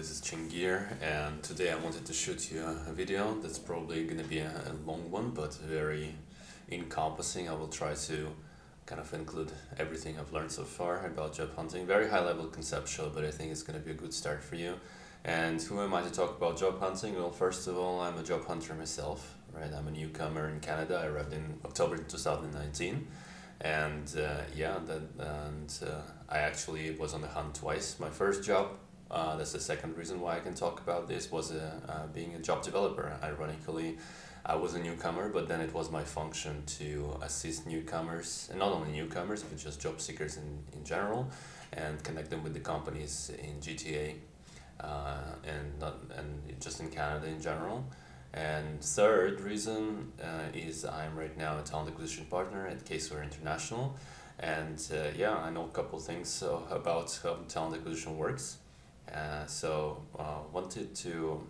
this is Chingir, and today I wanted to shoot you a video that's probably gonna be a long one, but very encompassing. I will try to kind of include everything I've learned so far about job hunting. Very high level conceptual, but I think it's gonna be a good start for you. And who am I to talk about job hunting? Well, first of all, I'm a job hunter myself, right? I'm a newcomer in Canada. I arrived in October 2019. I actually was on the hunt twice. My first job, that's the second reason why I can talk about this, was being a job developer. Ironically, I was a newcomer, but then it was my function to assist newcomers, and not only newcomers, but just job seekers in general, and connect them with the companies in GTA, and just in Canada in general. And third reason is I'm right now a talent acquisition partner at Caseware International, and I know a couple things about how talent acquisition works. Wanted to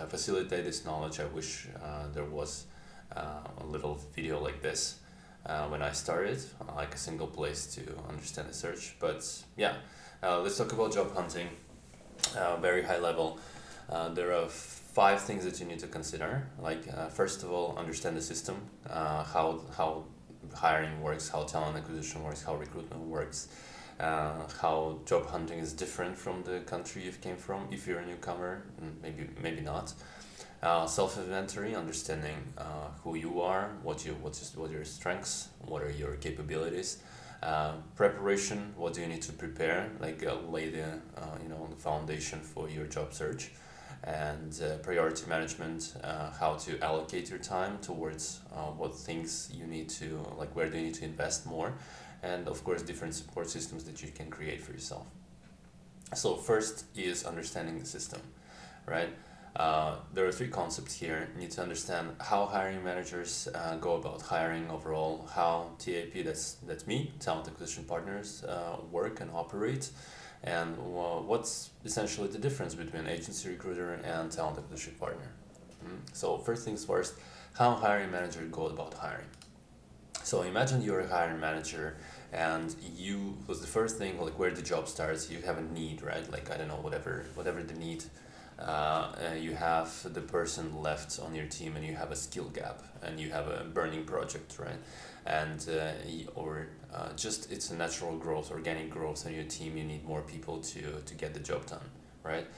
facilitate this knowledge. I wish there was a little video like this when I started, like a single place to understand the search. Let's talk about job hunting. Very high level. There are five things that you need to consider. First of all, understand the system, how hiring works, how talent acquisition works, how recruitment works, how job hunting is different from the country you came from. If you're a newcomer, maybe not. Self-inventory, understanding who you are, what are your strengths, what are your capabilities. Preparation, what do you need to prepare, lay the foundation for your job search. And priority management, how to allocate your time towards what things you need to, where do you need to invest more, and of course different support systems that you can create for yourself. So first is understanding the system, right? There are three concepts here. You need to understand how hiring managers go about hiring overall, how TAP, that's me, talent acquisition partners, work and operate, and what's essentially the difference between agency recruiter and talent acquisition partner. So first things first, how hiring manager go about hiring. So imagine you're a hiring manager and you was the first thing, where the job starts, you have a need, right? I don't know, whatever the need. You have the person left on your team and you have a skill gap and you have a burning project, right? And just it's a natural growth, organic growth in your team. You need more people to get the job done, right?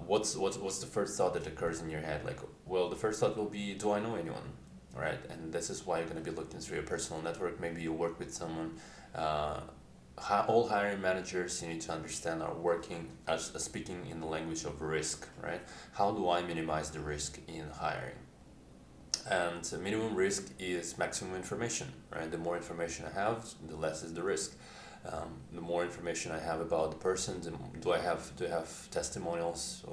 What's the first thought that occurs in your head? The first thought will be, do I know anyone, right? And this is why you're going to be looking through your personal network. Maybe you work with someone. All hiring managers, you need to understand, are working as speaking in the language of risk, right? How do I minimize the risk in hiring? And minimum risk is maximum information, right? The more information I have, the less is the risk. The more information I have about the person, do I have testimonials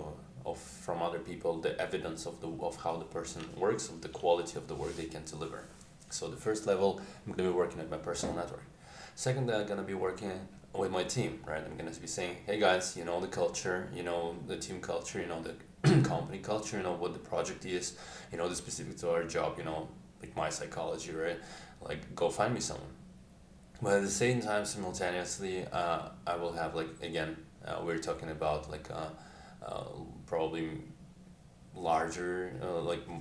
from other people, the evidence of how the person works, of the quality of the work they can deliver. So the first level, I'm going to be working at my personal network. Second, I'm going to be working with my team, right? I'm going to be saying, hey guys, you know the culture, you know the team culture, you know the company culture, you know what the project is, you know the specific to our job, you know, my psychology, right? Go find me someone. But at the same time, simultaneously, I will have, we're talking about probably larger,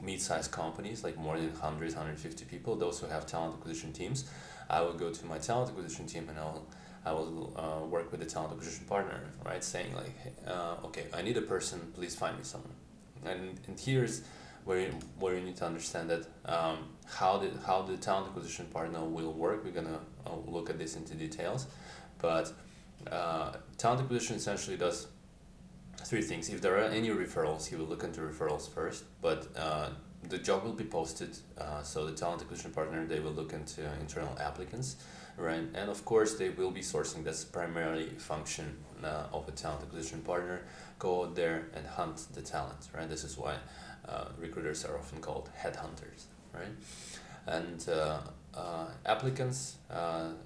mid-sized companies, more than 100, 150 people, those who have talent acquisition teams. I will go to my talent acquisition team and I will work with the talent acquisition partner, right? Saying okay, I need a person, please find me someone. And here's where you need to understand that how the talent acquisition partner will work. We're gonna look at this into details, but talent acquisition essentially does three things. If there are any referrals, he will look into referrals first, but the job will be posted, so the talent acquisition partner, they will look into internal applicants, right? And of course they will be sourcing. That's primarily function of a talent acquisition partner. Go out there and hunt the talent, right? This is why recruiters are often called headhunters, right? And applicants,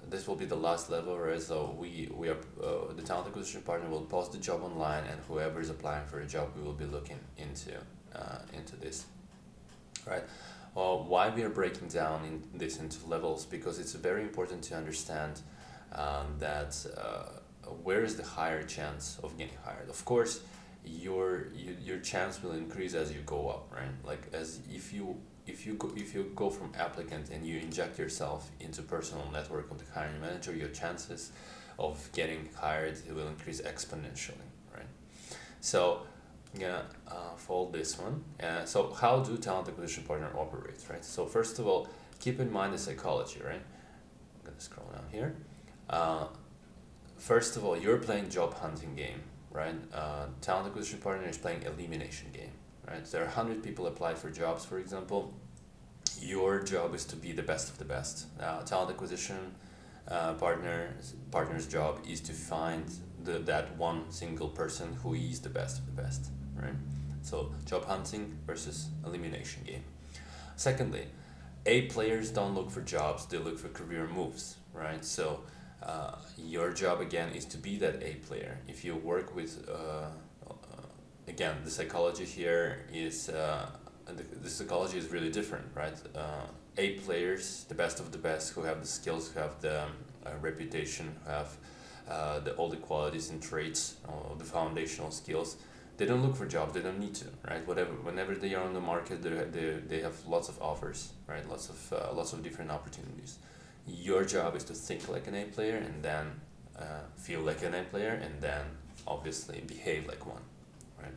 this will be the last level, right? So we are the talent acquisition partner will post the job online, and whoever is applying for a job, we will be looking into this, right? Why we are breaking down this into levels? Because it's very important to understand that where is the higher chance of getting hired. Of course, your chance will increase as you go up, right? Like as if you go from applicant and you inject yourself into personal network of the hiring manager, your chances of getting hired will increase exponentially, right? So I'm gonna fold this one. So how do talent acquisition partner operate, right? So first of all, keep in mind the psychology, right? I'm gonna scroll down here. Uh, First of all, you're playing job hunting game, right? Talent acquisition partner is playing elimination game, right? There are 100 people apply for jobs, for example. Your job is to be the best of the best. Talent acquisition partner's job is to find that one single person who is the best of the best, right? So job hunting versus elimination game. Secondly, A players don't look for jobs; they look for career moves, right? So your job again is to be that A player. If you work with again, the psychology here is the psychology is really different, right? A players, the best of the best, who have the skills, who have the reputation, who have all the qualities and traits, the foundational skills. They don't look for jobs. They don't need to, right? Whenever they are on the market, they have lots of offers, right? Lots of different opportunities. Your job is to think like an A player and then feel like an A player and then obviously behave like one, right?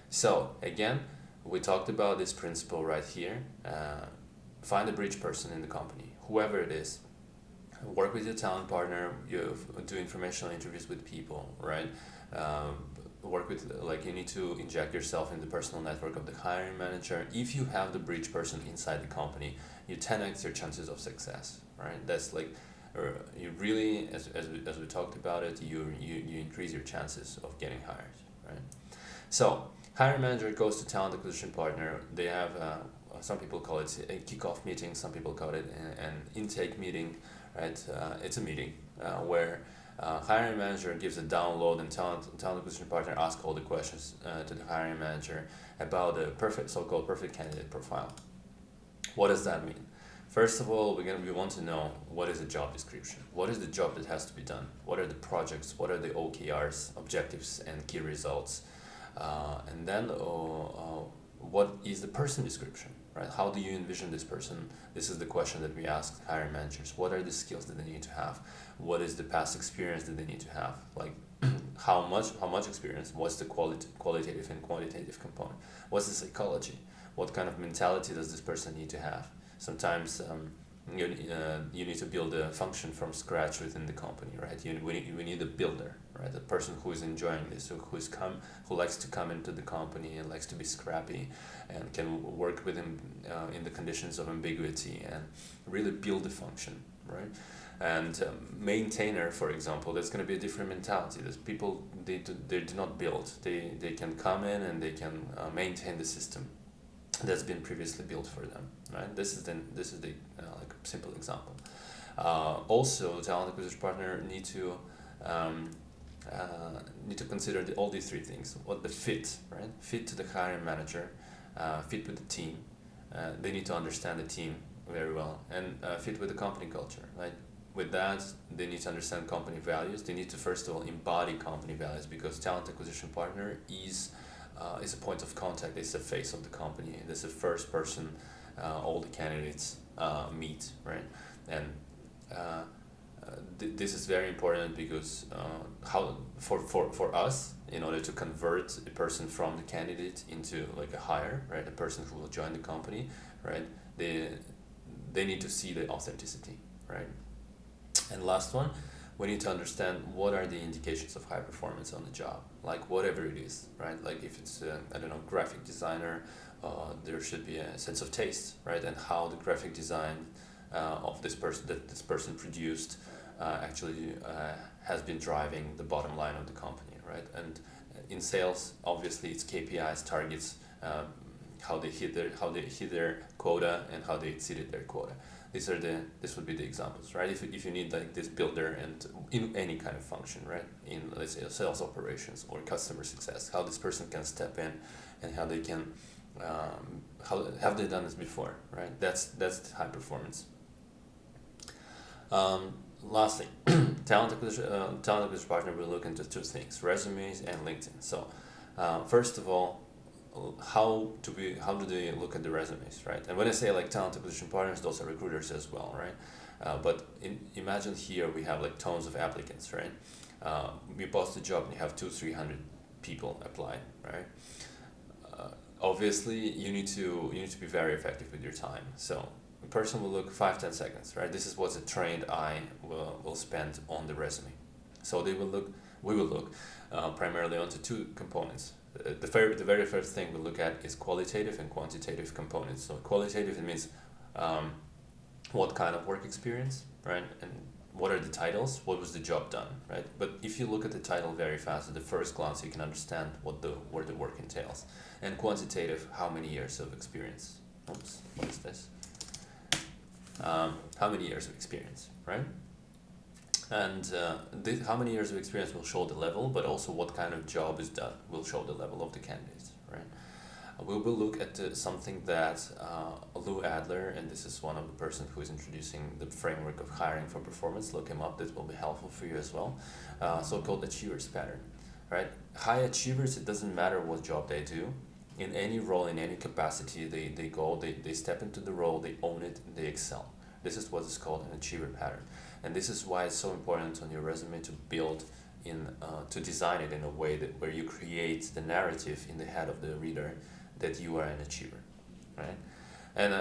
So again, we talked about this principle right here. Find a bridge person in the company, whoever it is. Work with your talent partner. You do informational interviews with people, right? Work with, like, you need to inject yourself in the personal network of the hiring manager. If you have the bridge person inside the company, you 10x your chances of success, right? That's like, you really, as we talked about it, you increase your chances of getting hired, right? So hiring manager goes to talent acquisition partner. They have some people call it a kickoff meeting, some people call it an intake meeting, right? It's a meeting where hiring manager gives a download and talent acquisition partner asks all the questions to the hiring manager about the so-called perfect candidate profile. What does that mean? First of all, we want to know what is the job description, what is the job that has to be done, what are the projects, what are the OKRs, objectives and key results, and then what is the person description, right? How do you envision this person? This is the question that we ask hiring managers. What are the skills that they need to have? What is the past experience that they need to have? Like how much experience? What's the qualitative and quantitative component? What's the psychology? What kind of mentality does this person need to have? Sometimes you need to build a function from scratch within the company, right? We need a builder, right? A person who is enjoying this, who likes to come into the company and likes to be scrappy and can work within in the conditions of ambiguity and really build the function, right? And maintainer, for example, there's going to be a different mentality. There's people, they do not build. They can come in and they can maintain the system that's been previously built for them, right? This is the like simple example. Also, talent acquisition partner need to consider all these three things. What the fit, right? Fit to the hiring manager, fit with the team. They need to understand the team very well, and fit with the company culture, right? With that, they need to understand company values. They need to first of all embody company values, because talent acquisition partner is a point of contact. It's the face of the company. It's the first person all the candidates meet, right? And this is very important because how for us, in order to convert a person from the candidate into like a hire, right, a person who will join the company, right, they need to see the authenticity, right? And last one, we need to understand what are the indications of high performance on the job, like whatever it is, right? Like if it's I don't know, graphic designer, there should be a sense of taste, right? And how the graphic design of this person produced actually has been driving the bottom line of the company, right? And in sales, obviously, it's KPIs, targets, how they hit their quota and how they exceeded their quota. This would be the examples, right? If you need like this builder and in any kind of function, right? In, let's say, sales operations or customer success, how this person can step in and how they can how have they done this before, right? That's high performance. Lastly, talent acquisition partner will look into two things: resumes and LinkedIn. So First of all, how do they look at the resumes, right? And when I say like talent acquisition partners, those are recruiters as well, right? Imagine here we have like tons of applicants, right? We post a job and you have 200-300 people apply, right? Obviously you need to be very effective with your time. So a person will look 5-10 seconds, right? This is what a trained eye will spend on the resume. So we will look primarily onto two components. The very first thing we look at is qualitative and quantitative components. So qualitative, it means what kind of work experience, right? And what are the titles? What was the job done, right? But if you look at the title very fast at the first glance, you can understand what the work entails. And quantitative, how many years of experience? Oops, what is this? How many years of experience, right? And how many years of experience will show the level, but also what kind of job is done will show the level of the candidates, right? We will look at something that Lou Adler, and this is one of the person who is introducing the framework of hiring for performance. Look him up; that will be helpful for you as well. So-called achievers pattern, right? High achievers. It doesn't matter what job they do, in any role, in any capacity, they step into the role, they own it, they excel. This is what is called an achiever pattern, and this is why it's so important on your resume to build to design it in a way where you create the narrative in the head of the reader that you are an achiever, right? And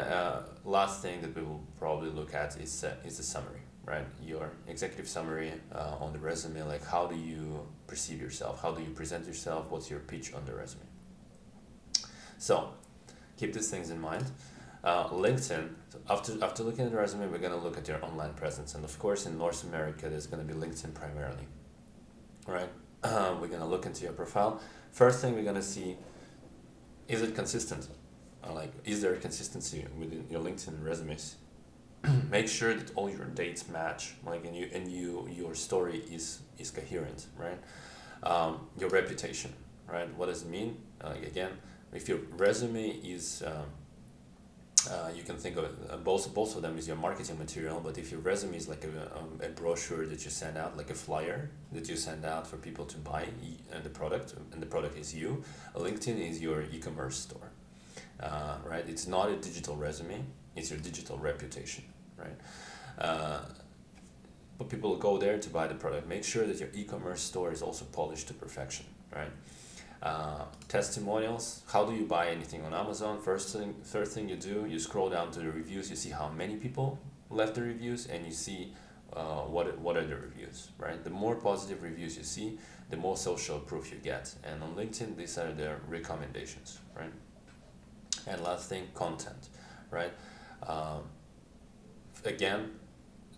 last thing that we will probably look at is the summary, right? Your executive summary on the resume, like how do you perceive yourself? How do you present yourself? What's your pitch on the resume? So keep these things in mind. LinkedIn, after looking at the resume, we're going to look at your online presence. And of course, in North America, there's going to be LinkedIn primarily, right? We're going to look into your profile. First thing we're going to see, is it consistent? Is there consistency within your LinkedIn resumes? Make sure that all your dates match, your story is coherent, right? Your reputation, right? What does it mean? Again, if your resume is you can think of it, both of them is your marketing material, but if your resume is like a brochure that you send out, like a flyer that you send out for people to buy the product, and the product is you, LinkedIn is your e-commerce store, right? It's not a digital resume, it's your digital reputation, right? But people will go there to buy the product. Make sure that your e-commerce store is also polished to perfection, right? Testimonials. How do you buy anything on Amazon? First thing you do, you scroll down to the reviews. You see how many people left the reviews, and you see what are the reviews, right? The more positive reviews you see, the more social proof you get. And on LinkedIn, these are the recommendations, right? And last thing, content, right? Again,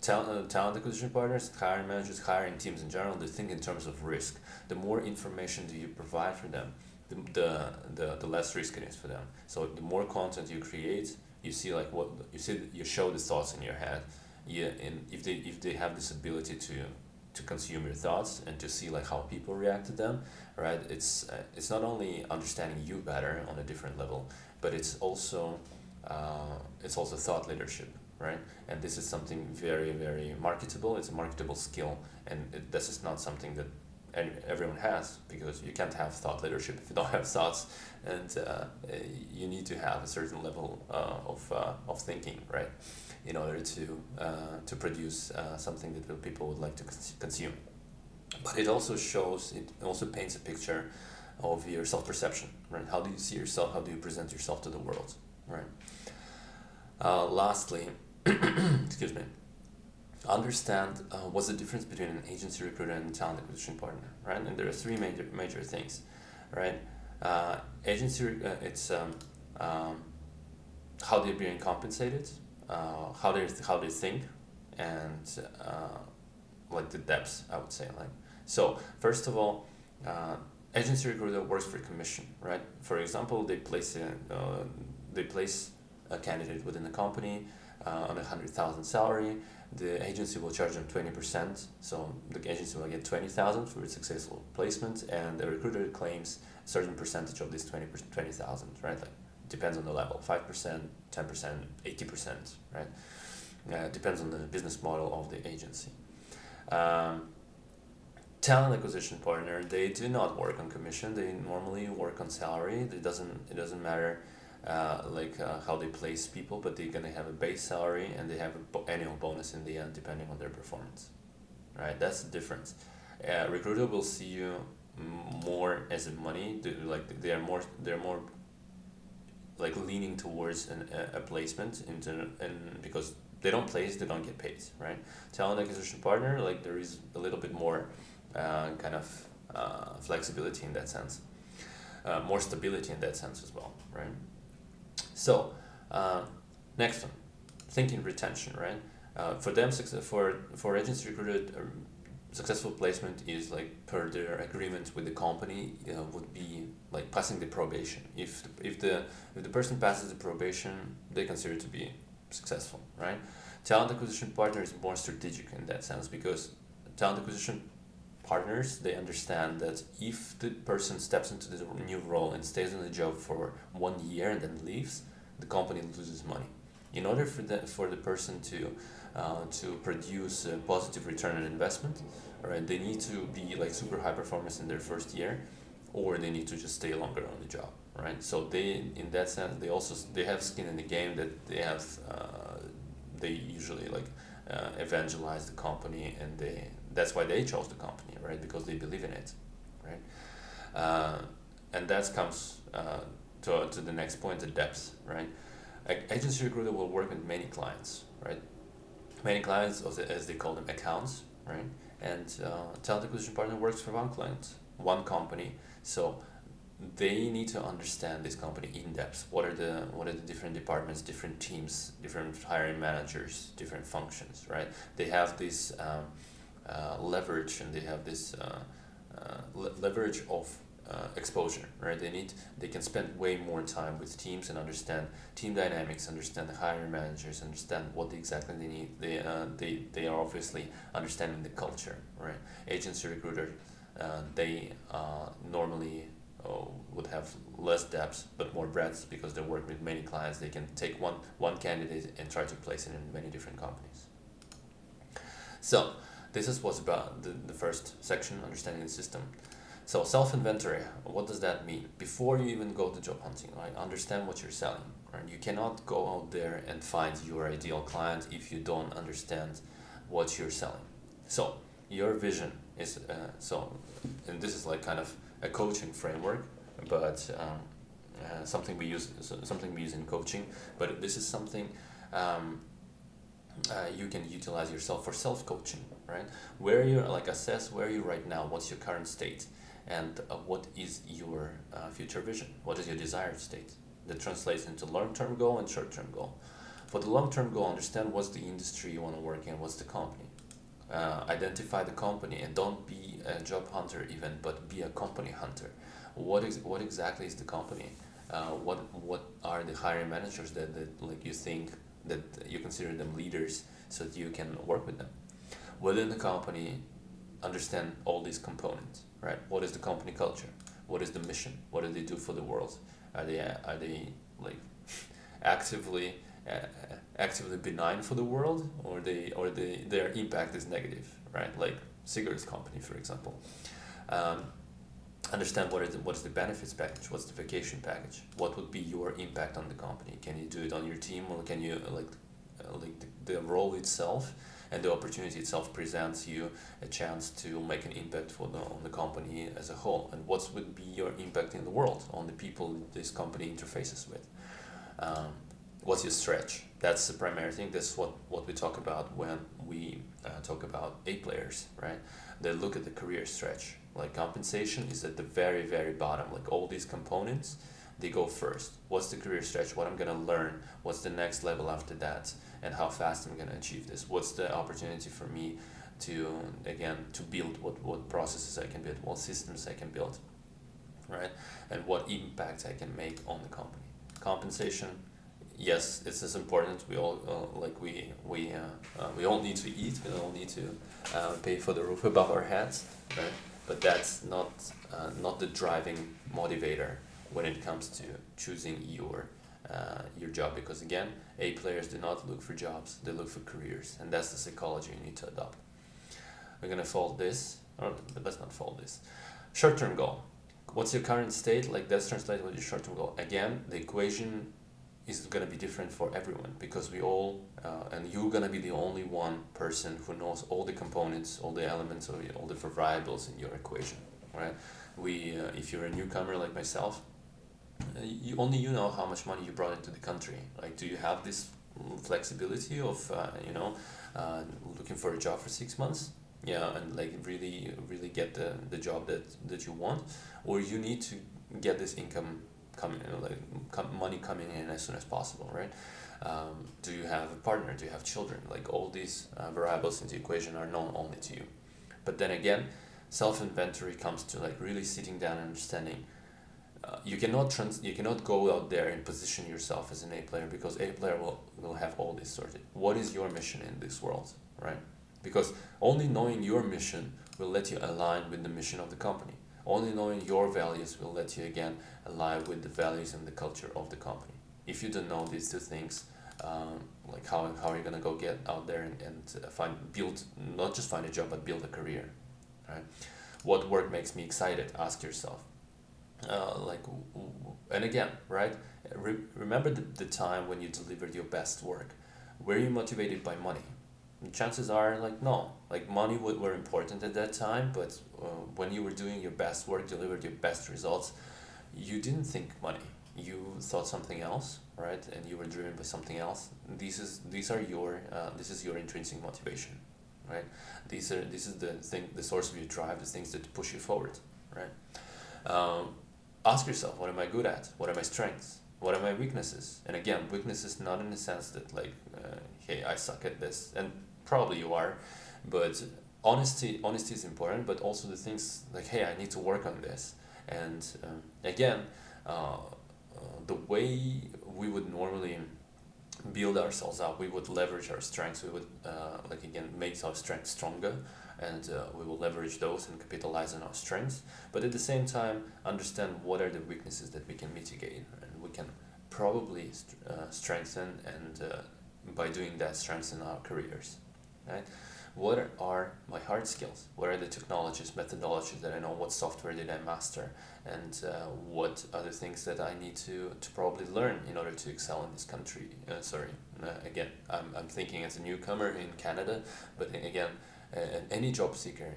talent acquisition partners, hiring managers, hiring teams in general, they think in terms of risk. The more information do you provide for them, the less risk it is for them. So the more content you create, you see like what you show the thoughts in your head. Yeah, and if they have this ability to consume your thoughts and to see like how people react to them, right? It's not only understanding you better on a different level, but it's also thought leadership, right? And this is something very, very marketable. It's a marketable skill, and this is not something that everyone has, because you can't have thought leadership if you don't have thoughts, and you need to have a certain level of thinking, right, in order to produce something that people would like to consume. But it also paints a picture of your self-perception, right? How do you see yourself? How do you present yourself to the world, right? Lastly, excuse me, understand what's the difference between an agency recruiter and a talent acquisition partner, right? And there are three major things, right? It's how they're being compensated, how they think, and like the depths, I would say. So first of all, agency recruiter works for commission, right? For example, they place a candidate within the company on 100,000 salary. The agency will charge them 20%, so the agency will get 20,000 for its successful placement, and the recruiter claims a certain percentage of this 20,000, right? Like, depends on the level, 5%, 10%, 80%, right? Depends on the business model of the agency. Talent acquisition partner, they do not work on commission. They normally work on salary. It doesn't matter how they place people, but they're gonna have a base salary and they have an annual bonus in the end depending on their performance. Right, that's the difference. Recruiter will see you more as a money. They're more like leaning towards a placement into, and because they don't place, they don't get paid, right? Talent acquisition partner, like there is a little bit more kind of flexibility in that sense, more stability in that sense as well, right? So next one, thinking retention, right? For them, for agency recruited, successful placement is like per their agreement with the company, would be like passing the probation. If the person passes the probation, they consider it to be successful, right? Talent acquisition partner is more strategic in that sense, because talent acquisition partners, they understand that if the person steps into the new role and stays in the job for 1 year and then leaves, the company loses money. In order for the person to produce a positive return on investment, right, they need to be like super high performance in their first year, or they need to just stay longer on the job, right? So they, in that sense, they have skin in the game, that they usually evangelize the company, and that's why they chose the company, right? Because they believe in it, right? And that comes to the next point, the depth, right? Agency recruiter will work with many clients, right? Many clients, as they call them, accounts, right? And talent acquisition partner works for one client, one company. So they need to understand this company in depth. What are the different departments, different teams, different hiring managers, different functions, right? They have this leverage, and they have this leverage of exposure, right? They can spend way more time with teams and understand team dynamics, understand the hiring managers, understand what exactly they need. They are obviously understanding the culture, right? Agency recruiter, they normally would have less depth but more breadth, because they work with many clients. They can take one candidate and try to place it in many different companies. So this is what's about the first section, understanding the system. So self-inventory, what does that mean? Before you even go to job hunting, right? Understand what you're selling, right? You cannot go out there and find your ideal client if you don't understand what you're selling. So your vision is, and this is like kind of a coaching framework, but something we use in coaching, but this is something you can utilize yourself for self-coaching, right? Where you assess where you're right now, what's your current state, and what is your future vision, what is your desired state. That translates into long-term goal and short-term goal. For the long-term goal, understand what's the industry you want to work in, what's the company. Identify the company, and don't be a job hunter even, but be a company hunter. What exactly is the company? What are the hiring managers that you think that you consider them leaders, so that you can work with them within the company? Understand all these components, right? What is the company culture? What is the mission? What do they do for the world? Are they like actively benign for the world, or their impact is negative, right? Like cigarettes company, for example. Understand what is the benefits package, what's the vacation package, what would be your impact on the company. Can you do it on your team, or can you the role itself and the opportunity itself presents you a chance to make an impact on the company as a whole, and what would be your impact in the world on the people this company interfaces with. What's your stretch? That's the primary thing. That's what we talk about when we talk about A players, right? They look at the career stretch. Like compensation is at the very, very bottom. Like all these components, they go first. What's the career stretch? What I'm gonna learn? What's the next level after that? And how fast I'm gonna achieve this? What's the opportunity for me to build what processes I can build, what systems I can build, right? And what impact I can make on the company. Compensation, yes, it's as important. We all we all need to eat. We all need to pay for the roof above our heads, right? But that's not the driving motivator when it comes to choosing your job, because again, A players do not look for jobs, they look for careers, and that's the psychology you need to adopt. We're gonna fold this Or let's not follow this. Short-term goal. What's your current state? Like that's translated with your short-term goal. Again, the equation is gonna be different for everyone because we all, and you're gonna be the only one person who knows all the components, all the elements, or all the variables in your equation, right? If you're a newcomer like myself, you know how much money you brought into the country. Like, do you have this flexibility of looking for a job for 6 months? Yeah, and like really get the job that you want, or you need to get this income coming, money coming in as soon as possible, right? Do you have a partner? Do you have children? Like all these variables in the equation are known only to you. But then again, self-inventory comes to like really sitting down and understanding. You cannot go out there and position yourself as an A player because A player will have all this sorted. What is your mission in this world, right? Because only knowing your mission will let you align with the mission of the company. Only knowing your values will let you again align with the values and the culture of the company. If you don't know these two things, like how are you gonna go get out there and build, not just find a job but build a career, right? What work makes me excited? Ask yourself. And again, right? Remember the time when you delivered your best work. Were you motivated by money? And chances are like no, like money were important at that time, but when you were doing your best work, delivered your best results, you didn't think money. You thought something else, right? And you were driven by something else. This is your intrinsic motivation, right? This is the source of your drive, the things that push you forward, right? Ask yourself, what am I good at? What are my strengths? What are my weaknesses? And again, weaknesses not in the sense that like, hey, I suck at this, and probably you are, but honesty is important, but also the things like, hey, I need to work on this. And again, the way we would normally build ourselves up, we would leverage our strengths. We would make our strengths stronger, and we will leverage those and capitalize on our strengths. But at the same time, understand what are the weaknesses that we can mitigate, and we can probably strengthen, and by doing that, strengthen our careers, right? What are my hard skills? What are the technologies, methodologies that I know? What software did I master? And what other things that I need to probably learn in order to excel in this country? Again, I'm thinking as a newcomer in Canada, but again, any job seeker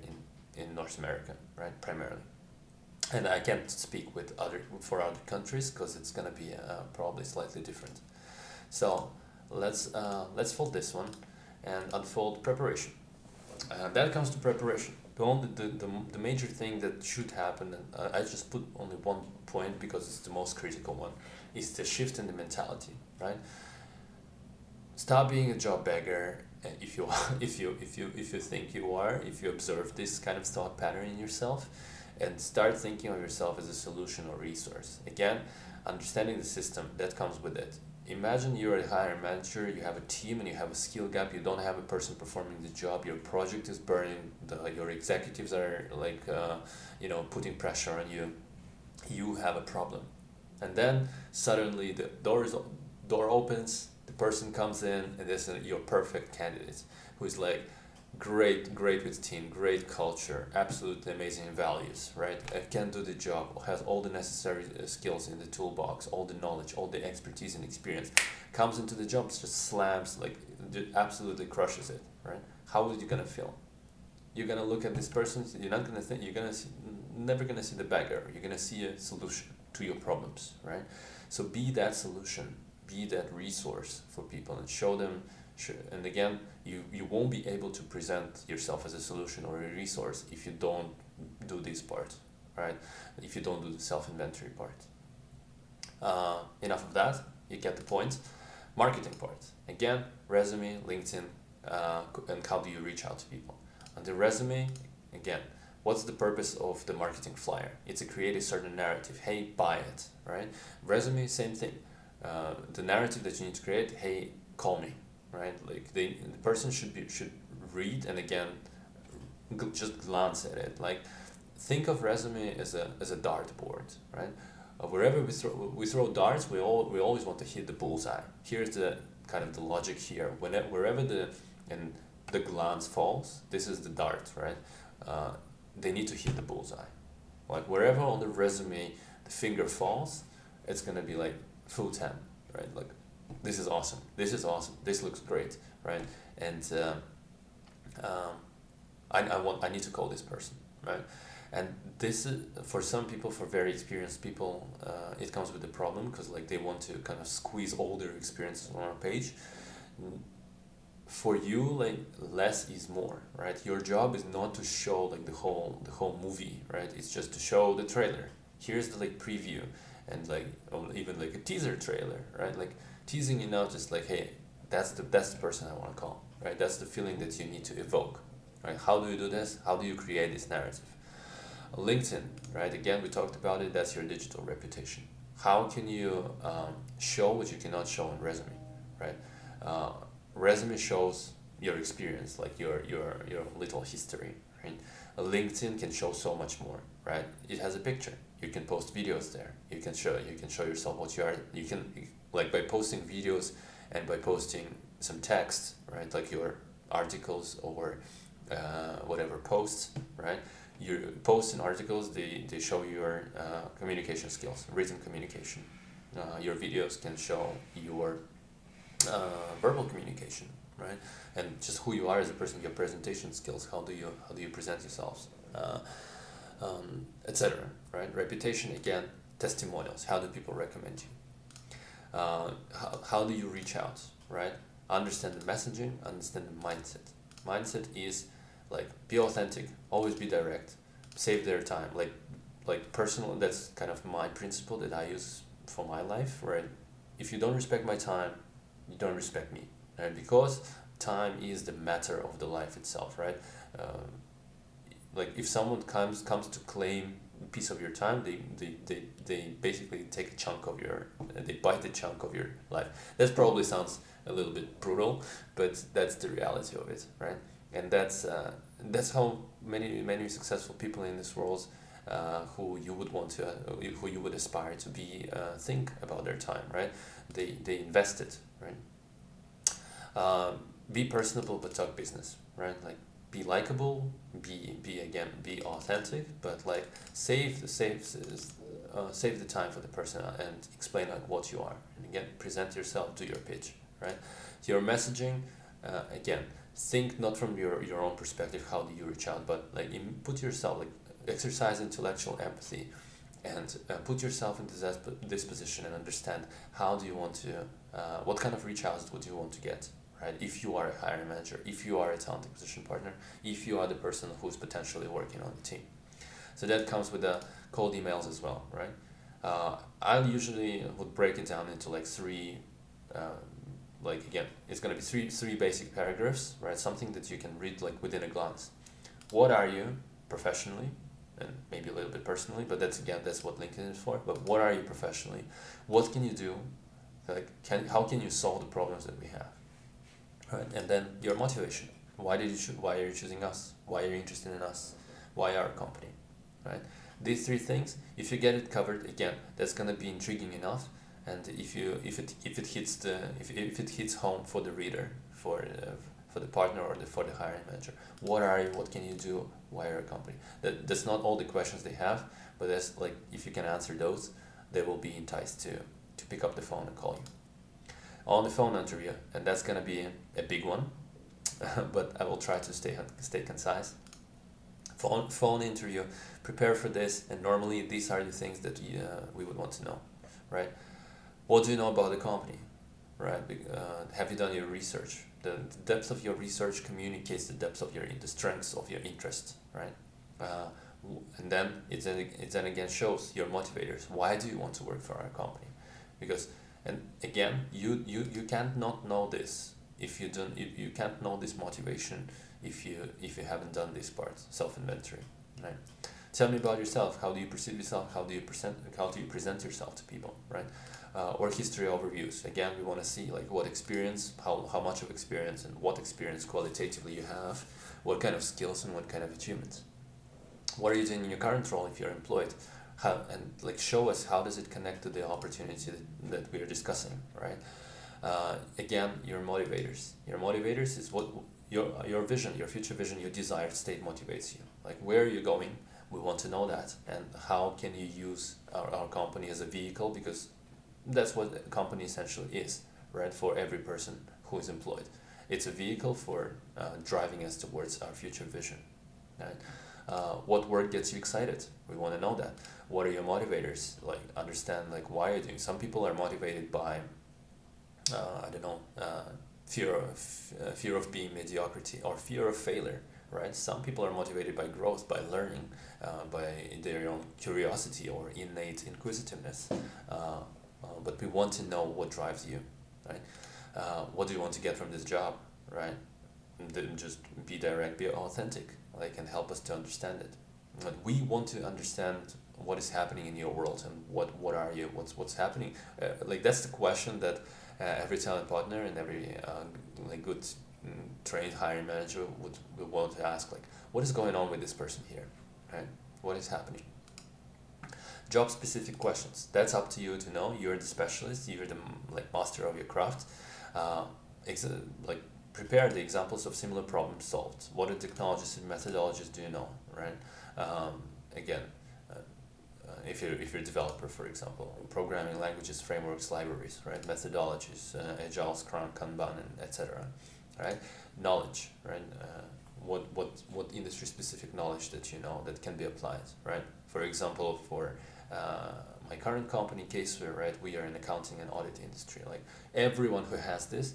in North America, right, primarily. And I can't speak for other countries because it's gonna be probably slightly different. So let's fold this one and unfold preparation. That comes to preparation. The major thing that should happen, and I just put only one point because it's the most critical one, is the shift in the mentality, right? Stop being a job beggar. If you think you are, if you observe this kind of thought pattern in yourself, and start thinking of yourself as a solution or resource. Again, understanding the system that comes with it. Imagine you're a hiring manager, you have a team and you have a skill gap, you don't have a person performing the job, your project is burning, your executives are putting pressure on you, you have a problem. And then suddenly the door opens, the person comes in, and there's your perfect candidate who is like, great with team, great culture, absolutely amazing values, right? Can do the job, has all the necessary skills in the toolbox, all the knowledge, all the expertise and experience, comes into the job, just slams, like absolutely crushes it, right? How are you gonna feel? You're gonna look at this person, you're not gonna think, never gonna see the beggar, you're gonna see a solution to your problems, right? So be that solution, be that resource for people and show them. And again, you won't be able to present yourself as a solution or a resource if you don't do this part, right? If you don't do the self-inventory part. Enough of that, you get the point. Marketing part. Again, resume, LinkedIn, and how do you reach out to people? On the resume, again, what's the purpose of the marketing flyer? It's to create a certain narrative. Hey, buy it, right? Resume, same thing. The narrative that you need to create, hey, call me. Right, like the person should read and again just glance at it. Like think of resume as a dartboard, right? Wherever we throw darts, we always want to hit the bullseye. Here's the kind of the logic here. Wherever the glance falls, this is the dart, right? they need to hit the bullseye. Like wherever on the resume the finger falls, it's gonna be like full 10, right? Like this is awesome, this looks great, right? And I need to call this person, right? And this is, for some people, for very experienced people, it comes with a problem, because like they want to kind of squeeze all their experiences on a page. For you, like less is more, right? Your job is not to show like the whole movie, right? It's just to show the trailer. Here's the like preview, and like, or even like a teaser trailer, right? Like teasing enough, just like, hey, that's the person I want to call, right? That's the feeling that you need to evoke, right? How do you do this? How do you create this narrative? LinkedIn, right? Again, we talked about it. That's your digital reputation. How can you show what you cannot show in resume, right? Resume shows your experience, like your little history, right? A LinkedIn can show so much more, right? It has a picture. You can post videos there. You can show yourself what you are. You can, like, by posting videos and by posting some text, right? Like your articles or whatever posts, right? Your posts and articles, they show your communication skills, written communication. Your videos can show your verbal communication, right? And just who you are as a person, your presentation skills. How do you present yourselves, etc. Right? Reputation, again, testimonials. How do people recommend you? How do you reach out? Right? Understand the messaging. Understand the mindset. Mindset is like, be authentic. Always be direct. Save their time. Like personal. That's kind of my principle that I use for my life. Right? If you don't respect my time, you don't respect me, right? Because time is the matter of the life itself, right? Like if someone comes to claim a piece of your time, they basically take a chunk of your, they bite the chunk of your life. That probably sounds a little bit brutal, but that's the reality of it, right? And that's how many successful people in this world, who you would aspire to be, think about their time, right? They invest it, right? Be personable but talk business, right? Like be likable, be authentic, but like save the time for the person, and explain like what you are, and again, present yourself, do your pitch, right? Your messaging, again, think not from your own perspective, how do you reach out, but like put yourself, like exercise intellectual empathy, and put yourself into this position and understand how do you want to, what kind of reach outs would you want to get, right? If you are a hiring manager, if you are a talent acquisition partner, if you are the person who's potentially working on the team. So that comes with the cold emails as well, right? I usually would break it down into like three, like again, it's going to be three basic paragraphs, right? Something that you can read like within a glance. What are you professionally? And maybe a little bit personally, but that's what LinkedIn is for. But what are you professionally? What can you do? Like, how can you solve the problems that we have? Right? And then your motivation. Why are you choosing us? Why are you interested in us? Why our company? Right? These three things, if you get it covered, again, that's gonna be intriguing enough. And if it hits home for the reader, for the partner, or for the hiring manager, what are you? What can you do? Why are a company? That's not all the questions they have, but that's like, if you can answer those, they will be enticed to pick up the phone and call you. On the phone interview, and that's gonna be a big one, but I will try to stay concise. Phone interview, prepare for this, and normally these are the things that we would want to know, right? What do you know about the company, right? Have you done your research? The depth of your research communicates the depth of the strengths of your interest, right? And then it then again shows your motivators. Why do you want to work for our company? Because, and again, you can't not know this if you don't. You can't know this motivation if you haven't done this part, self-inventory, right? Tell me about yourself. How do you perceive yourself? How do you present yourself to people, right? Or history overviews. Again, we want to see like what experience, how much of experience, and what experience qualitatively you have, what kind of skills and what kind of achievements. What are you doing in your current role if you're employed? And like show us how does it connect to the opportunity that we are discussing, right? Again, your motivators. Your motivators is what your vision, your future vision, your desired state motivates you, Like, where are you going? We want to know that. And how can you use our company as a vehicle, because that's what a company essentially is, right? For every person who is employed, it's a vehicle for driving us towards our future vision, right? What work gets you excited? We want to know that. What are your motivators? Like, understand like why you're doing. Some people are motivated by I don't know, fear of being mediocrity or fear of failure, right? Some people are motivated by growth, by learning, by their own curiosity or innate inquisitiveness. But we want to know what drives you, right? What do you want to get from this job, right? Then just be direct, be authentic, like, and help us to understand it. But we want to understand what is happening in your world, and what are you, what's happening. Like, that's the question that every talent partner and every like good trained hiring manager would want to ask, like, what is going on with this person here, right? What is happening? Job specific questions, that's up to you to know. You're the specialist, you're the like master of your craft. uh, like, prepare the examples of similar problems solved. What are technologies and methodologies do you know, right? Again, if you're a developer, for example, programming languages, frameworks, libraries, right? Methodologies, Agile, Scrum, Kanban, and etc. Right? Knowledge, right? What industry specific knowledge that you know that can be applied, right? For example, for my current company, Caseware, right? We are in accounting and audit industry. Like, everyone who has this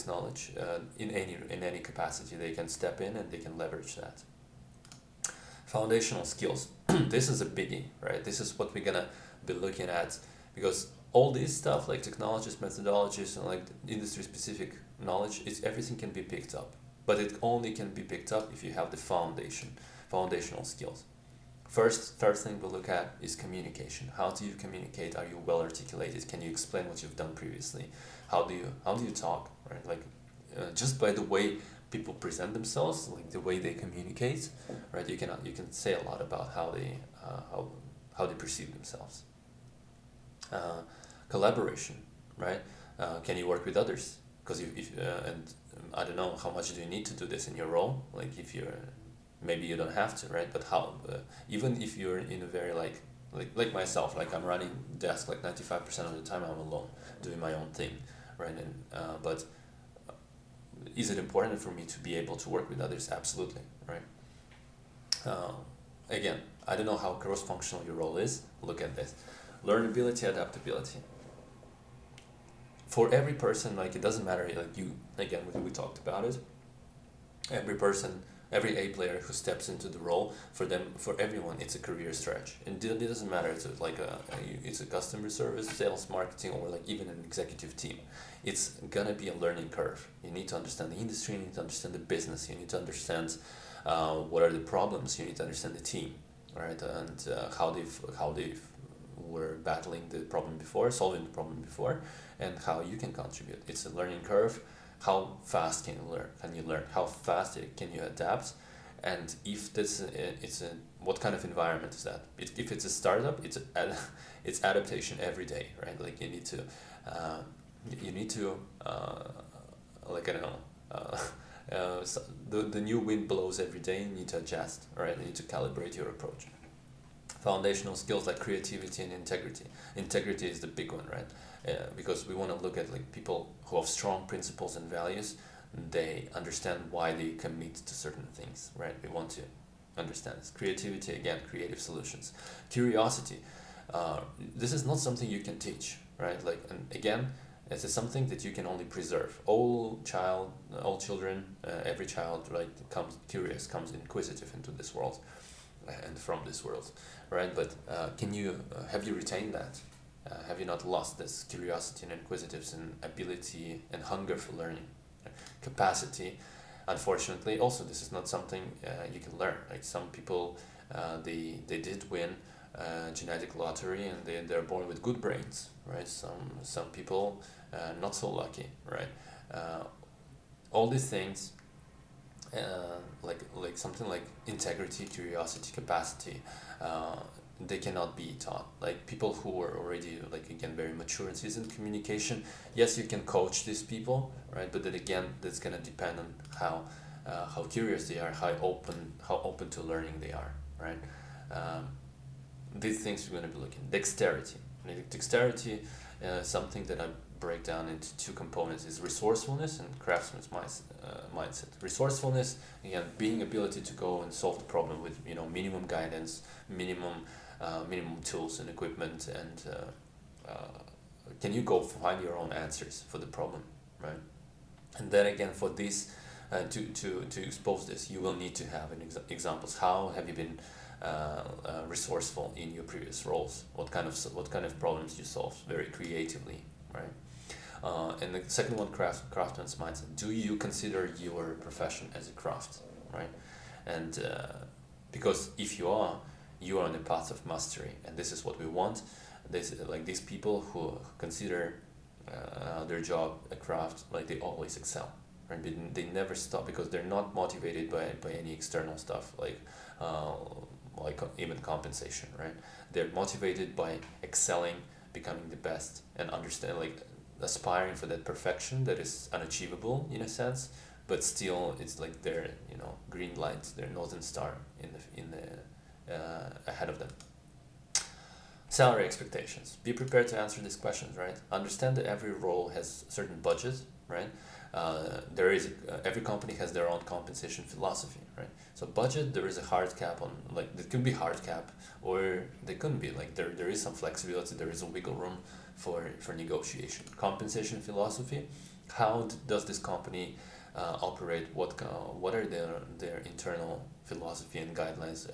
knowledge in any capacity, they can step in and they can leverage that. Foundational skills. This is a biggie, right? This is what we're gonna be looking at, because all this stuff like technologies, methodologies, and like industry specific knowledge, everything can be picked up, but it only can be picked up if you have the foundational skills. Third thing we'll look at is communication. How do you communicate? Are you well articulated? Can you explain what you've done previously? How do you talk, right? Like, just by the way people present themselves, like the way they communicate, right? You can say a lot about how they perceive themselves. Collaboration, right? Can you work with others? Because if and I don't know how much do you need to do this in your role. Like, if you're, maybe you don't have to, right? But how? Even if you're in a very like myself, like, I'm running desk like 95% of the time. I'm alone doing my own thing, right? And but is it important for me to be able to work with others? Absolutely, right? Uh, Again, I don't know how cross-functional your role is. Look at this: learnability, adaptability. For every person, like, it doesn't matter. Like, you, again, we talked about it. Every person, every A player who steps into the role, for everyone, it's a career stretch. And it doesn't matter. It's it's a customer service, sales, marketing, or like even an executive team. It's gonna be a learning curve. You need to understand the industry. You need to understand the business. You need to understand what are the problems. You need to understand the team, right? And how they were battling the problem before, solving the problem before, and how you can contribute. It's a learning curve. How fast can you learn? How fast can you adapt? And if it's a what kind of environment is that? If it's a startup, it's adaptation every day, right? Like, you need to like, I don't know. So the new wind blows every day. You need to adjust, right? You need to calibrate your approach. Foundational skills like creativity and integrity. Integrity is the big one, right? Because we want to look at like people who have strong principles and values. They understand why they commit to certain things, right? We want to understand this. Creativity, again, creative solutions. Curiosity. This is not something you can teach, right? Like, and again, this is something that you can only preserve. All children, every child, right, comes curious, comes inquisitive into this world, and from this world, right? But have you retained that? Have you not lost this curiosity and inquisitiveness and ability and hunger for learning? Capacity, unfortunately, also this is not something you can learn. Like, some people, they did win genetic lottery, and they're born with good brains, right? Some people not so lucky, right? All these things, like something like integrity, curiosity, capacity, they cannot be taught. Like, people who are already, like, again, very mature and seasoned communication, yes, you can coach these people, right? But then again, that's gonna depend on how curious they are, how open to learning they are, right? Um, these things we're going to be looking. Dexterity. Dexterity, something that I break down into two components, is resourcefulness and craftsman's mindset. Resourcefulness, again, being ability to go and solve the problem with minimum guidance, minimum tools and equipment, and can you go find your own answers for the problem, right? And then again, for this, to expose this, you will need to have examples. How have you been resourceful in your previous roles? What kind of problems you solved very creatively, right? And the second one, craftsman's mindset. Do you consider your profession as a craft, right? And because if you are on the path of mastery, and this is what we want. These people who consider their job a craft, like they always excel, right? They never stop because they're not motivated by any external stuff, like even compensation, right? They're motivated by excelling, becoming the best, and understand, like, aspiring for that perfection that is unachievable in a sense, but still it's like their green light, their northern star in the ahead of them. Salary expectations. Be prepared to answer these questions, right? Understand that every role has certain budget, right? Every company has their own compensation philosophy, right? So budget, there is a hard cap on, like, it could be hard cap, or they couldn't be, like, there is some flexibility, there is a wiggle room for negotiation. Compensation philosophy, how does this company operate? What are their internal philosophy and guidelines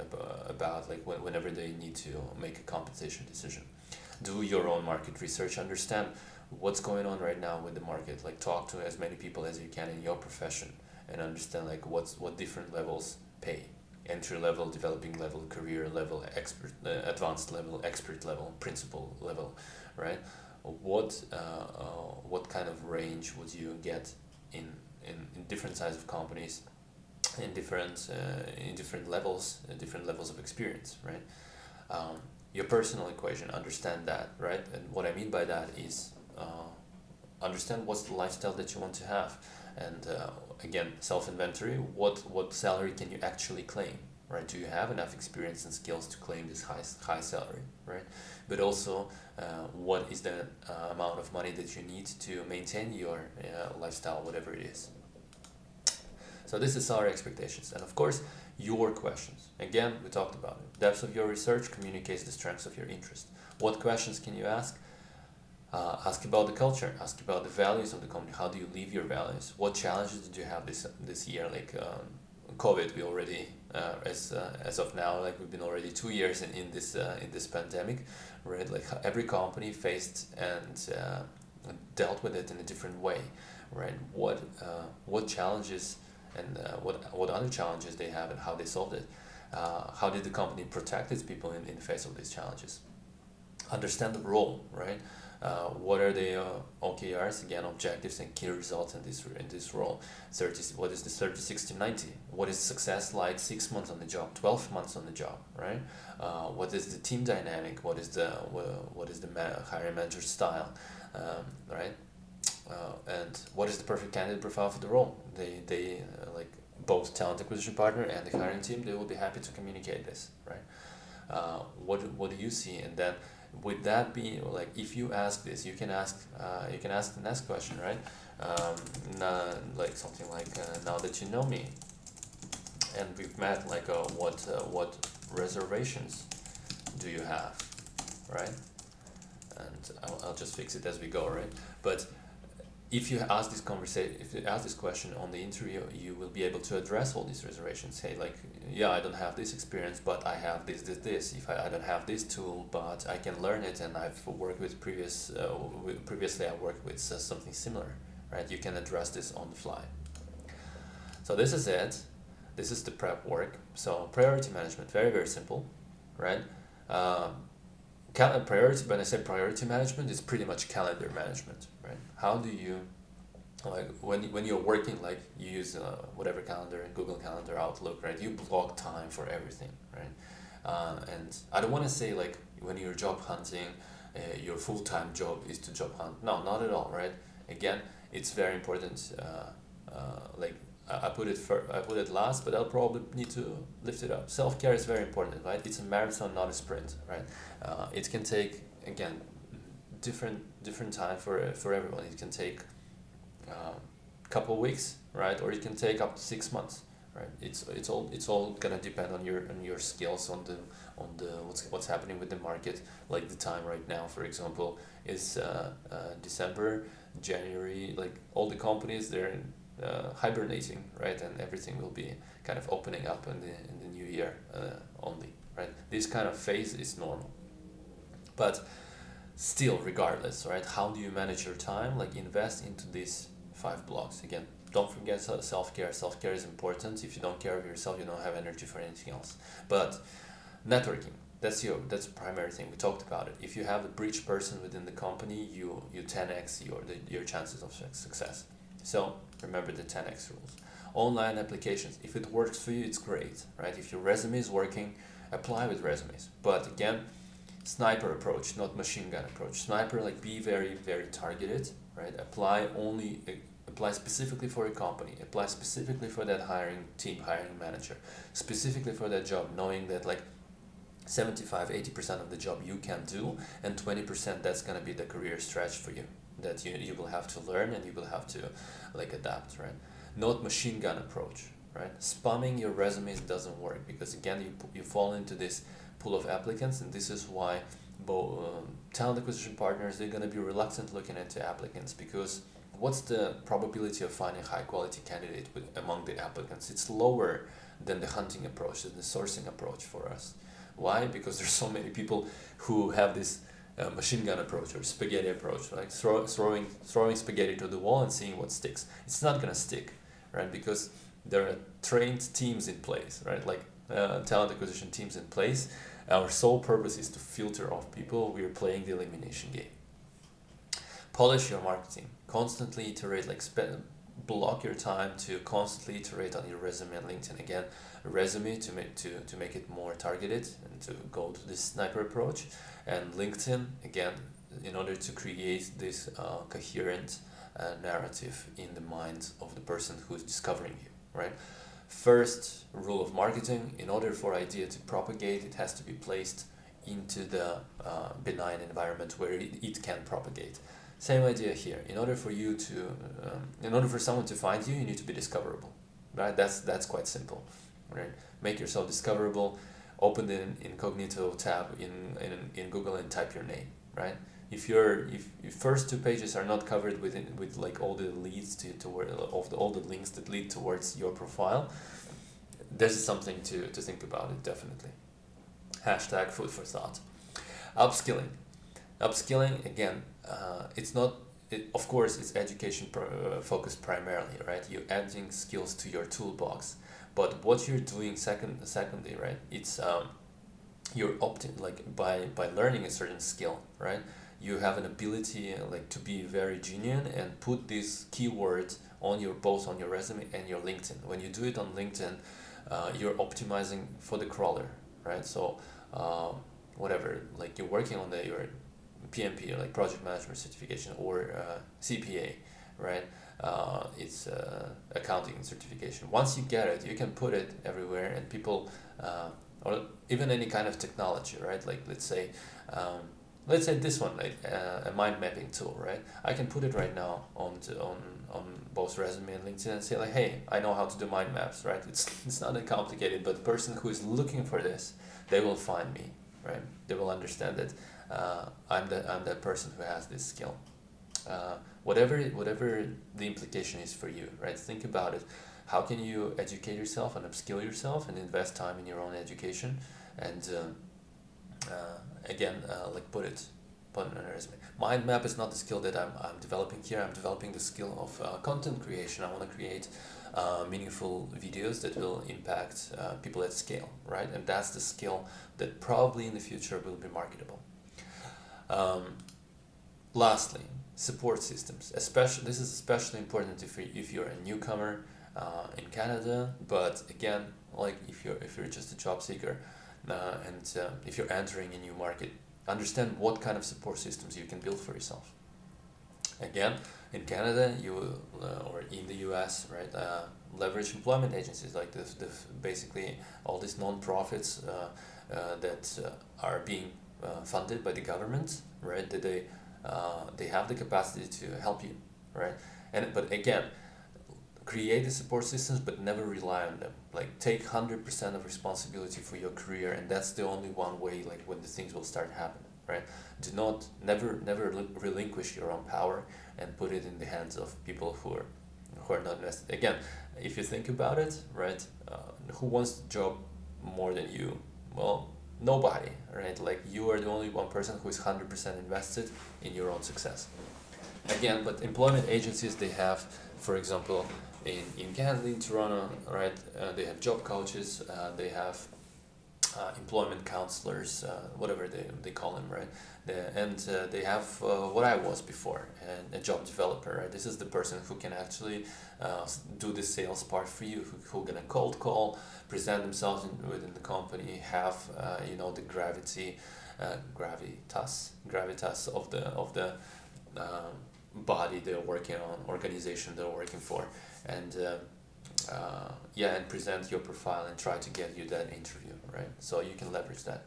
about, like, whenever they need to make a compensation decision? Do your own market research, understand what's going on right now with the market, like talk to as many people as you can in your profession, and understand, like, what different levels pay: entry level, developing level, career level, expert, advanced level, expert level, principal level, right? What kind of range would you get in different size of companies, in different levels, different levels of experience, right? Your personal equation, understand that, right? And what I mean by that is, understand what's the lifestyle that you want to have, and again, self-inventory. What salary can you actually claim, right? Do you have enough experience and skills to claim this high salary, right? But also, what is the amount of money that you need to maintain your lifestyle, whatever it is. So this is salary expectations, and of course, your questions. Again, we talked about it. Depth of your research communicates the strengths of your interest. What questions can you ask? Ask about the culture. Ask about the values of the company. How do you live your values? What challenges did you have this year? Like COVID, we already as of now, like, we've been already 2 years in this pandemic, right? Like, every company faced and dealt with it in a different way, right? What challenges and what other challenges they have and how they solved it. How did the company protect its people in the face of these challenges? Understand the role, right? What are the OKRs, again, objectives and key results in this role? What is the 30, 60, 90? What is success like 6 months on the job, 12 months on the job, right? What is the team dynamic? What is the hiring manager style, right? And what is the perfect candidate profile for the role? They like, both talent acquisition partner and the hiring team, they will be happy to communicate this, right? What do you see? And then, would that be, like, if you ask this, you can ask the next question, right? Like something like, now that you know me and we've met, like, what reservations do you have, right? And I'll just fix it as we go, right? But if you ask this question on the interview, you will be able to address all these reservations. Say, like, yeah, I don't have this experience, but I have this. If I don't have this tool, but I can learn it, and I've worked with previously I worked with something similar, right? You can address this on the fly. So this is it. This is the prep work. So priority management, very, very simple, right? When I say priority management, it's pretty much calendar management, right? How do you, like, when you're working, like, you use whatever calendar, Google Calendar, Outlook, right? You block time for everything, right? And I don't want to say, like, when you're job hunting, your full-time job is to job hunt. No, not at all, right? Again, it's very important, like, I put it last, but I'll probably need to lift it up. Self-care is very important, right? It's a marathon, not a sprint, right? It can take, again, different time for everyone. It can take couple weeks, right? Or it can take up to 6 months, right? It's all gonna depend on your skills, on the what's happening with the market. Like the time right now, for example, is December, January. Like all the companies, they're hibernating, right? And everything will be kind of opening up in the new year only, right? This kind of phase is normal, but still, regardless, right? How do you manage your time? Like invest into these 5 blocks. Again, don't forget self-care. Self-care is important. If you don't care of yourself, you don't have energy for anything else. But networking, that's the primary thing. We talked about it. If you have a breach person within the company, you 10x your chances of success. So remember the 10x rules. Online applications, if it works for you, it's great, right? If your resume is working, apply with resumes. But again, sniper approach, not machine gun approach. Sniper, like, be very, very targeted, right? Apply specifically for a company, apply specifically for that hiring team, hiring manager, specifically for that job, knowing that like 75-80% of the job you can do, and 20% that's gonna be the career stretch for you, that you will have to learn and you will have to like adapt, right? Not machine gun approach, right? Spamming your resumes doesn't work, because again you fall into this pool of applicants, and this is why talent acquisition partners, they're going to be reluctant looking into applicants, because what's the probability of finding high quality candidate among the applicants? It's lower than the hunting approach, than the sourcing approach for us. Why? Because there's so many people who have this machine gun approach or spaghetti approach, like throwing spaghetti to the wall and seeing what sticks. It's not going to stick, right? Because there are trained teams in place, right? Like talent acquisition teams in place. Our sole purpose is to filter off people. We are playing the elimination game. Polish your marketing. Constantly iterate, like block your time to constantly iterate on your resume and LinkedIn. Again, resume to make it more targeted and to go to this sniper approach, and LinkedIn, again, in order to create this coherent narrative in the mind of the person who's discovering you, right? First rule of marketing: in order for idea to propagate, it has to be placed into the benign environment where it can propagate. Same idea here. In order for someone to find you, you need to be discoverable, right? That's quite simple, right? Make yourself discoverable. Open the incognito tab in Google and type your name, right? If your first 2 pages are not covered with like all the leads all the links that lead towards your profile, this is something to think about it, definitely. Hashtag food for thought. Upskilling, again, of course it's education focused primarily, right? You're adding skills to your toolbox, but what you're doing secondly, right? It's you're by learning a certain skill, right? You have an ability like to be very genuine and put these keywords both on your resume and your LinkedIn. When you do it on LinkedIn, you're optimizing for the crawler, right? So whatever, like you're working on your PMP, like project management certification, or CPA, right? It's accounting certification. Once you get it, you can put it everywhere, and people, or even any kind of technology, right? Like let's say this one, like a mind mapping tool, right? I can put it right now on both resume and LinkedIn and say like, hey, I know how to do mind maps, right? It's not that complicated, but the person who is looking for this, they will find me, right? They will understand that I'm that person who has this skill. Whatever the implication is for you, right? Think about it. How can you educate yourself and upskill yourself and invest time in your own education? And again, like put it on a resume. Mindmap is not the skill that I'm developing here. I'm developing the skill of content creation. I want to create meaningful videos that will impact people at scale, right? And that's the skill that probably in the future will be marketable. Lastly, support systems. This is especially important if you're a newcomer in Canada, but again, like if you're just a job seeker, and if you're entering a new market, understand what kind of support systems you can build for yourself. Again, in Canada, or in the US, right, leverage employment agencies like basically all these non-profits that are being funded by the government, right? That they have the capacity to help you, right? But again, create the support systems, but never rely on them. Like take 100% of responsibility for your career, and that's the only one way. Like when the things will start happening, right? Do not never relinquish your own power and put it in the hands of people who are not invested. Again, if you think about it, right? Who wants the job more than you? Well, nobody, right? Like you are the only one person who is 100% invested in your own success. Again, but employment agencies, they have, for example, in Canada, in Toronto, right, they have job coaches, they have employment counselors, whatever they call them, right? They have what I was before, a job developer, right? This is the person who can actually do the sales part for you, who gonna cold call, present themselves within the company, have the gravitas of the body they're working on, organization they're working for, and and present your profile and try to get you that interview, right? So you can leverage that.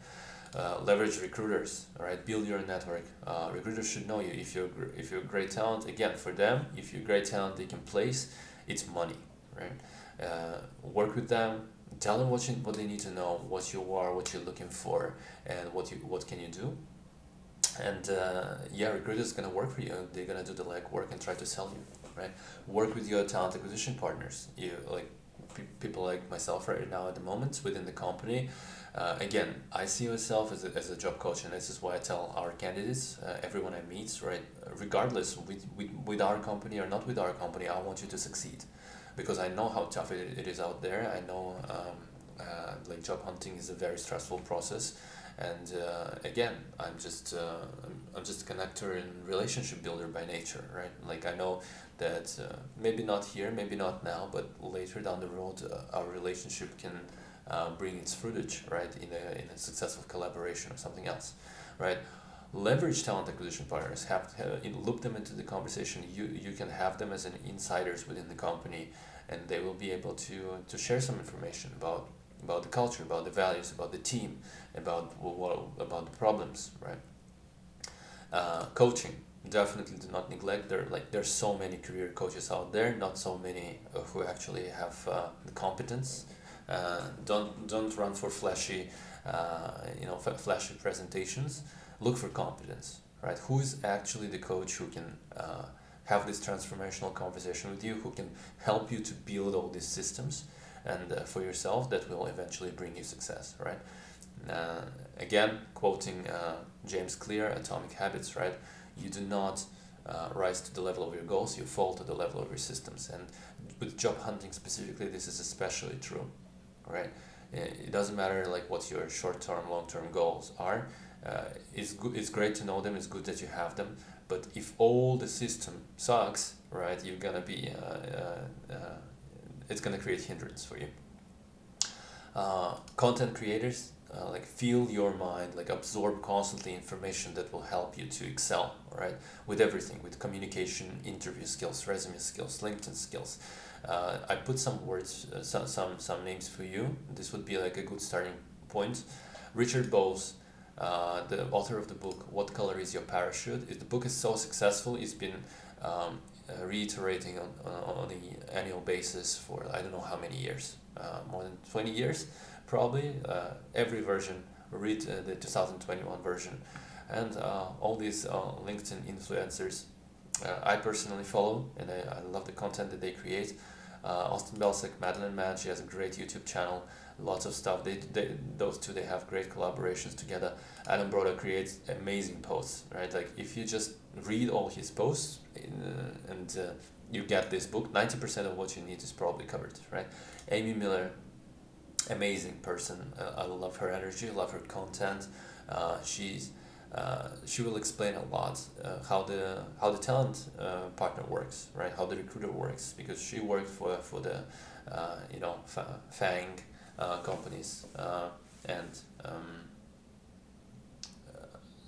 Leverage recruiters, right? Build your network. Recruiters should know you. If you're a great talent, again, for them, if you're a great talent, they can place. It's money, right? Work with them. Tell them what they need to know, what you are, what you're looking for, and what can you do. And recruiters gonna work for you. They're gonna do the legwork and try to sell you, right? Work with your talent acquisition partners. You like people like myself right now at the moment within the company. Again, I see myself as a job coach, and this is why I tell our candidates, everyone I meet, right, regardless with our company or not with our company, I want you to succeed, because I know how tough it is out there. I know like job hunting is a very stressful process, and again, I'm just a connector and relationship builder by nature, right? Like I know that maybe not here, maybe not now, but later down the road, our relationship can bring its fruitage, right, in a successful collaboration or something else, right? Leverage talent acquisition partners. Loop them into the conversation. You can have them as an insiders within the company, and they will be able to share some information about the culture, about the values, about the team, about the problems, right? Coaching, definitely do not neglect. There's so many career coaches out there, not so many who actually have the competence. Don't run for flashy flashy presentations. Look for competence, right? Who is actually the coach who can have this transformational conversation with you, who can help you to build all these systems and for yourself that will eventually bring you success, right? Again, quoting James Clear, Atomic Habits, right? You do not rise to the level of your goals, you fall to the level of your systems. And with job hunting specifically, this is especially true, right? It doesn't matter like what your short-term, long-term goals are. It's great to know them. It's good that you have them. But if all the system sucks, right, you're gonna be it's gonna create hindrance for you. Content creators, like fill your mind, like absorb constantly information that will help you to excel, right? With everything, with communication, interview skills, resume skills, LinkedIn skills. I put some words, some names for you. This would be like a good starting point. Richard Bowes, the author of the book "What Color Is Your Parachute?" The book is so successful. It's been reiterating on the annual basis for I don't know how many years, more than 20 years, probably. Every version, read the 2021 version, and all these LinkedIn influencers I personally follow, and I love the content that they create. Austin Belsick, Madeline Mann, she has a great YouTube channel, lots of stuff. Those two, they have great collaborations together. Adam Broda creates amazing posts, right? Like if you just read all his posts and you get this book, 90% of what you need is probably covered, right? Amy Miller, amazing person. I love her energy, love her content. She will explain a lot how the talent partner works, right? How the recruiter works, because she worked for the FANG companies, and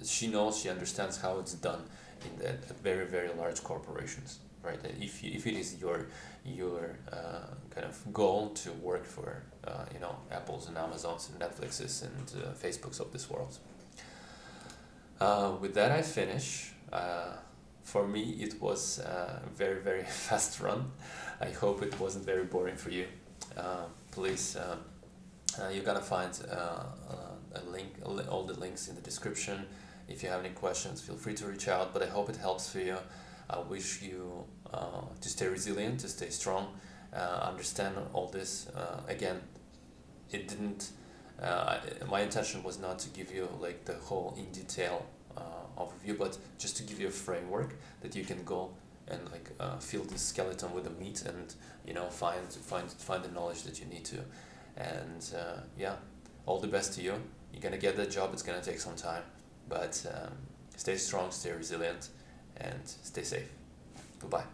she knows, she understands how it's done in the very, very large corporations, right? If it is your kind of goal to work for Apples and Amazons and Netflixes and Facebooks of this world. With that, I finish. For me, it was a very, very fast run. I hope it wasn't very boring for you. Please, you're gonna find a link, all the links in the description. If you have any questions, feel free to reach out, but I hope it helps for you. I wish you to stay resilient, to stay strong, understand all this. Again, it didn't, my intention was not to give you like the whole in detail overview, but just to give you a framework that you can go and like fill the skeleton with the meat and find the knowledge that you need to. And yeah, all the best to you. You're gonna get that job. It's gonna take some time, but stay strong, stay resilient, and stay safe. Goodbye.